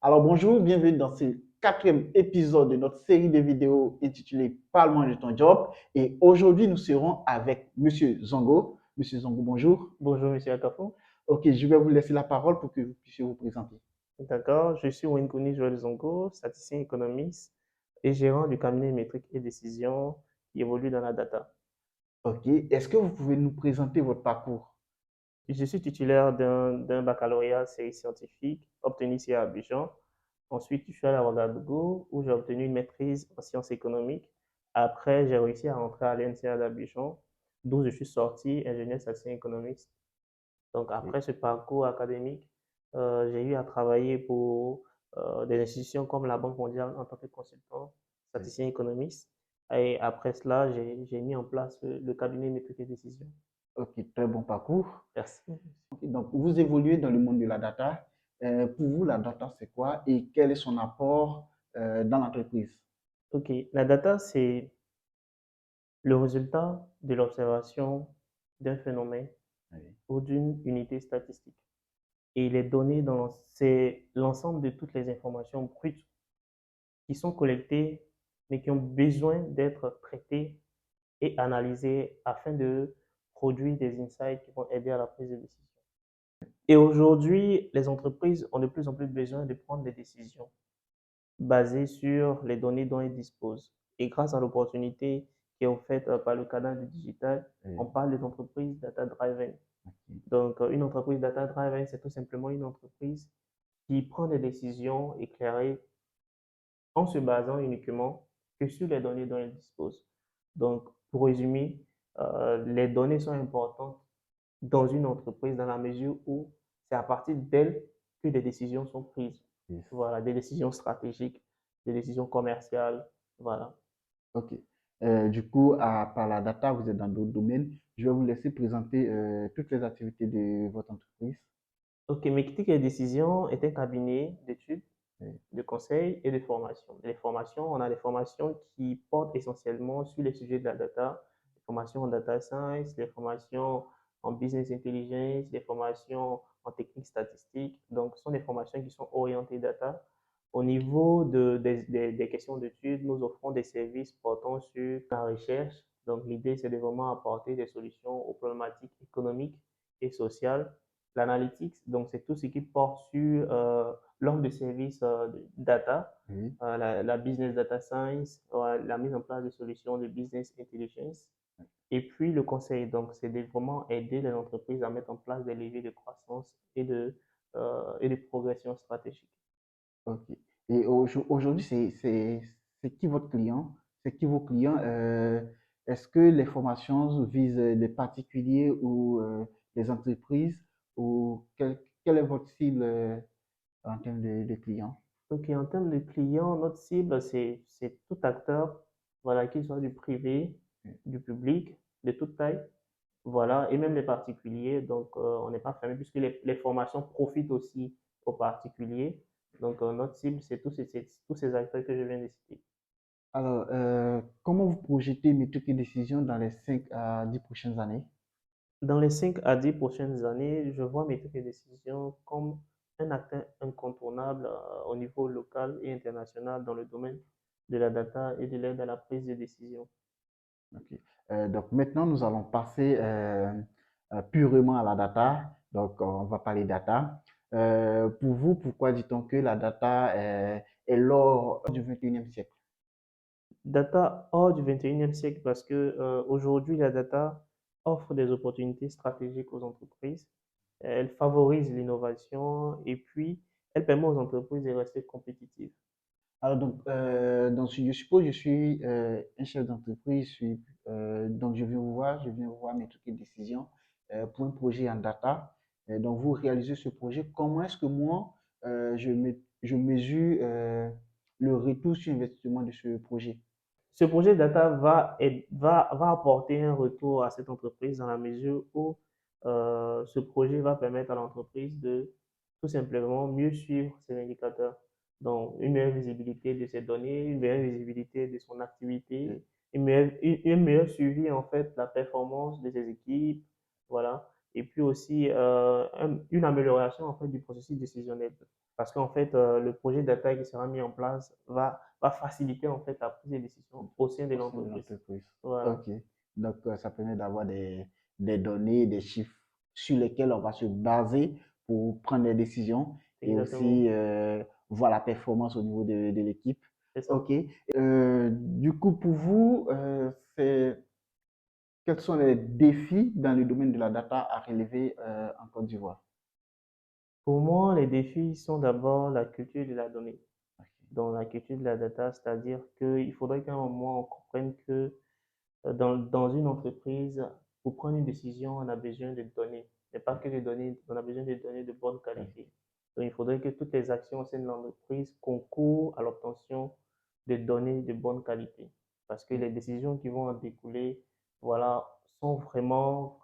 Alors bonjour, bienvenue dans ce quatrième épisode de notre série de vidéos intitulée Parle-moi de ton job. Et aujourd'hui, nous serons avec Monsieur Zongo. Monsieur Zongo, bonjour. Bonjour, Monsieur Akafo. Ok, je vais vous laisser la parole pour que vous puissiez vous présenter. D'accord, je suis Wenkuni Joël Zongo, statisticien économiste et gérant du cabinet métrique et décision qui évolue dans la data. Ok, est-ce que vous pouvez nous présenter votre parcours? Je suis titulaire d'un baccalauréat série scientifique obtenu ici à Abidjan. Ensuite, je suis allé à Ouagadougou où j'ai obtenu une maîtrise en sciences économiques. Après, j'ai réussi à rentrer à l'INSEAD d'Abidjan, d'où je suis sorti ingénieur statisticien économiste. Donc, Ok, après ce parcours académique, j'ai eu à travailler pour des institutions comme la Banque mondiale en tant que consultant, statisticien économiste. Et après cela, j'ai mis en place le cabinet métrique et décision. ok, très bon parcours. Merci. Ok, donc, vous évoluez dans le monde de la data. Pour vous, la data, c'est quoi et quel est son apport dans l'entreprise? OK. La data, c'est le résultat de l'observation d'un phénomène Oui. ou d'une unité statistique. Et les données, c'est l'ensemble de toutes les informations brutes qui sont collectées, mais qui ont besoin d'être traitées et analysées afin de produire des insights qui vont aider à la prise de décision. Et aujourd'hui, les entreprises ont de plus en plus besoin de prendre des décisions basées sur les données dont elles disposent. Et grâce à l'opportunité qui est offerte par le canal du digital, on Oui. parle des entreprises data-driven. Ok. Donc, une entreprise data-driven, c'est tout simplement une entreprise qui prend des décisions éclairées en se basant uniquement que sur les données dont elle dispose. Donc, pour résumer, les données sont importantes dans une entreprise dans la mesure où c'est à partir d'elles que des décisions sont prises. Yes. Voilà, des décisions stratégiques, des décisions commerciales, voilà. Ok. Du coup, par la data, vous êtes dans d'autres domaines. Je vais vous laisser présenter toutes les activités de votre entreprise. Ok, Mektik et Décision est un cabinet d'études, Oui. de conseil et de formation. Les formations, on a des formations qui portent essentiellement sur les sujets de la data, les formations en data science, les formations en business intelligence, les formations en technique statistique. Donc, ce sont des formations qui sont orientées data. Au niveau des questions d'études, nous offrons des services portant sur la recherche. Donc, l'idée, c'est de vraiment apporter des solutions aux problématiques économiques et sociales. L'analytics, donc, c'est tout ce qui porte sur l'offre de services data, Oui. la business data science, la mise en place de solutions de business intelligence. Et puis le conseil, donc, c'est de vraiment aider les entreprises à mettre en place des leviers de croissance et de progression stratégique. Ok. Et aujourd'hui, c'est qui votre client? C'est qui vos clients? Est-ce que les formations visent des particuliers ou des entreprises? Ou quelle est votre cible en termes de clients? Donc, en termes de clients, notre cible, c'est tout acteur, voilà, qu'il soit du privé, du public, de toute taille. Voilà, et même les particuliers. Donc, on n'est pas fermé puisque les formations profitent aussi aux particuliers. Donc, notre cible, c'est tous ces acteurs que je viens de citer. Alors, comment vous projetez méthodes et décisions dans les 5 à 10 prochaines années? Dans les 5 à 10 prochaines années, je vois mes et décisions comme un acteur incontournable au niveau local et international dans le domaine de la data et de l'aide à la prise de décision. Ok. Donc maintenant, nous allons passer purement à la data. Donc, on va parler data. Pour vous, pourquoi dit-on que la data est l'or du 21e siècle? Data hors du 21e siècle parce que aujourd'hui, la data offre des opportunités stratégiques aux entreprises. Elle favorise l'innovation et puis elle permet aux entreprises de rester compétitives. Alors, je suppose que je suis un chef d'entreprise, donc je viens vous voir mes trucs et décisions pour un projet en data. Donc, vous réalisez ce projet. Comment est-ce que moi, je mesure le retour sur investissement de ce projet? Ce projet data va apporter un retour à cette entreprise dans la mesure où ce projet va permettre à l'entreprise de tout simplement mieux suivre ses indicateurs. Donc, une meilleure visibilité de ses données, une meilleure visibilité de son activité, un meilleur suivi en fait de la performance de ses équipes, voilà. Et puis aussi une amélioration en fait du processus décisionnel. parce qu'en fait, le projet data qui sera mis en place va faciliter en fait la prise de décision au sein de au sein de l'entreprise. l'entreprise. Voilà, Ok. Donc, ça permet d'avoir des données, des chiffres sur lesquels on va se baser pour prendre des décisions et exactement. aussi voir la performance au niveau de l'équipe. C'est ça. Ok. Du coup, pour vous, quels sont les défis dans le domaine de la data à relever en Côte d'Ivoire? Pour moi, les défis sont d'abord la culture de la donnée. Ok. Dans la culture de la data, c'est-à-dire qu'il faudrait qu'à un moment on comprenne que dans une entreprise, pour prendre une décision, on a besoin de données. Mais pas que de données, on a besoin de données de bonne Ok. qualité. Donc, il faudrait que toutes les actions au sein de l'entreprise concourent à l'obtention de données de bonne qualité. Parce que les décisions qui vont en découler, voilà, sont vraiment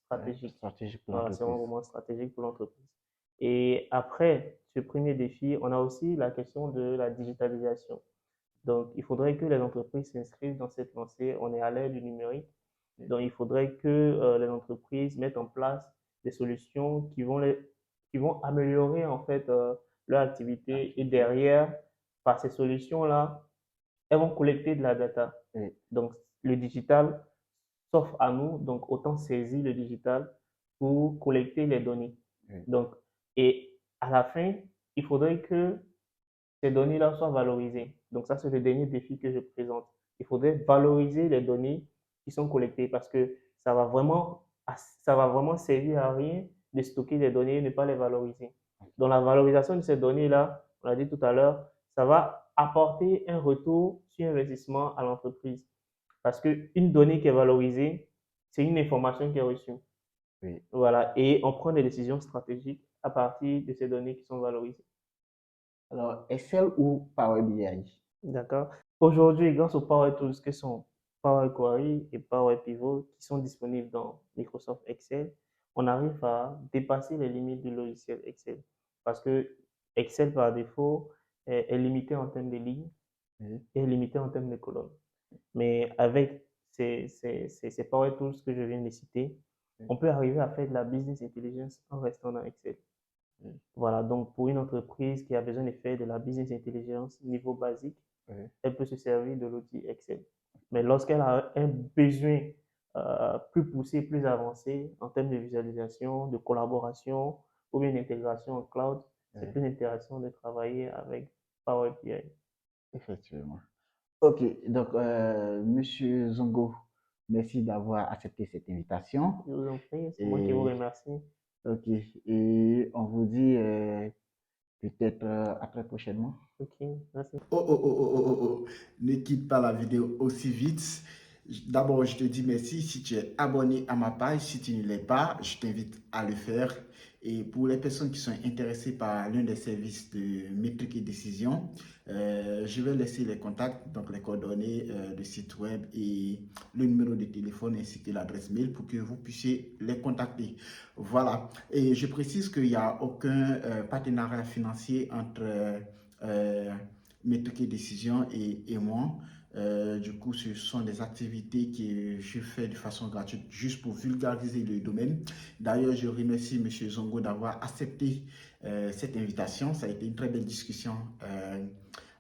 stratégiques. Stratégie pour Voilà, c'est l'entreprise. vraiment stratégique pour l'entreprise. Et après ce premier défi, on a aussi la question de la digitalisation. Donc, il faudrait que les entreprises s'inscrivent dans cette lancée. On est à l'ère du numérique. Donc, il faudrait que les entreprises mettent en place des solutions qui vont améliorer en fait leur activité. Et Activité. derrière, par ces solutions-là, elles vont collecter de la data. Oui, Donc, le digital s'offre à nous. Donc, autant saisir le digital pour collecter les données. oui, Donc, et à la fin, il faudrait que ces données-là soient valorisées. Donc ça, c'est le dernier défi que je présente. Il faudrait valoriser les données qui sont collectées parce que ça va vraiment servir à rien de stocker des données et ne pas les valoriser. Donc la valorisation de ces données-là, on l'a dit tout à l'heure, ça va apporter un retour sur investissement à l'entreprise. Parce qu'une donnée qui est valorisée, c'est une information qui est reçue. oui. Voilà. Et on prend des décisions stratégiques à partir de ces données qui sont valorisées. Alors, Excel ou Power BI? D'accord. Aujourd'hui, grâce aux Power Tools que sont Power Query et Power Pivot qui sont disponibles dans Microsoft Excel, on arrive à dépasser les limites du logiciel Excel. Parce que Excel, par défaut, est limité en termes de lignes Oui, et est limité en termes de colonnes. Mais avec ces Power Tools que je viens de citer, oui, on peut arriver à faire de la business intelligence en restant dans Excel. oui, Voilà, donc pour une entreprise qui a besoin de faire de la business intelligence niveau basique, oui. elle peut se servir de l'outil Excel. Mais lorsqu'elle a un besoin plus poussé, plus avancé en termes de visualisation, de collaboration ou bien d'intégration en cloud, c'est Oui, plus intéressant de travailler avec Power BI. effectivement. Ok, donc, Monsieur Zongo, merci d'avoir accepté cette invitation. Je vous en prie, c'est moi qui vous Et, remercie. ok, et on vous dit peut-être à très prochainement. Ok, merci. Oh, oh, oh, oh, oh, oh, oh. Ne quitte pas la vidéo aussi vite. D'abord, je te dis merci si tu es abonné à ma page. Si tu ne l'es pas, je t'invite à le faire. Et pour les personnes qui sont intéressées par l'un des services de métrique et décision, je vais laisser les contacts, donc les coordonnées, le site web et le numéro de téléphone ainsi que l'adresse mail pour que vous puissiez les contacter. Voilà. Et je précise qu'il n'y a aucun partenariat financier entre euh, métrique et décision et moi. Du coup, ce sont des activités que je fais de façon gratuite juste pour vulgariser le domaine. D'ailleurs, je remercie M. Zongo d'avoir accepté cette invitation. Ça a été une très belle discussion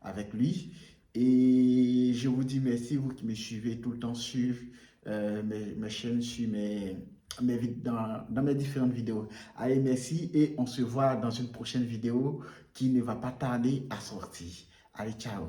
avec lui. Et je vous dis merci, vous qui me suivez tout le temps sur mes chaînes, sur dans mes différentes vidéos. Allez, merci et on se voit dans une prochaine vidéo qui ne va pas tarder à sortir. Allez, ciao.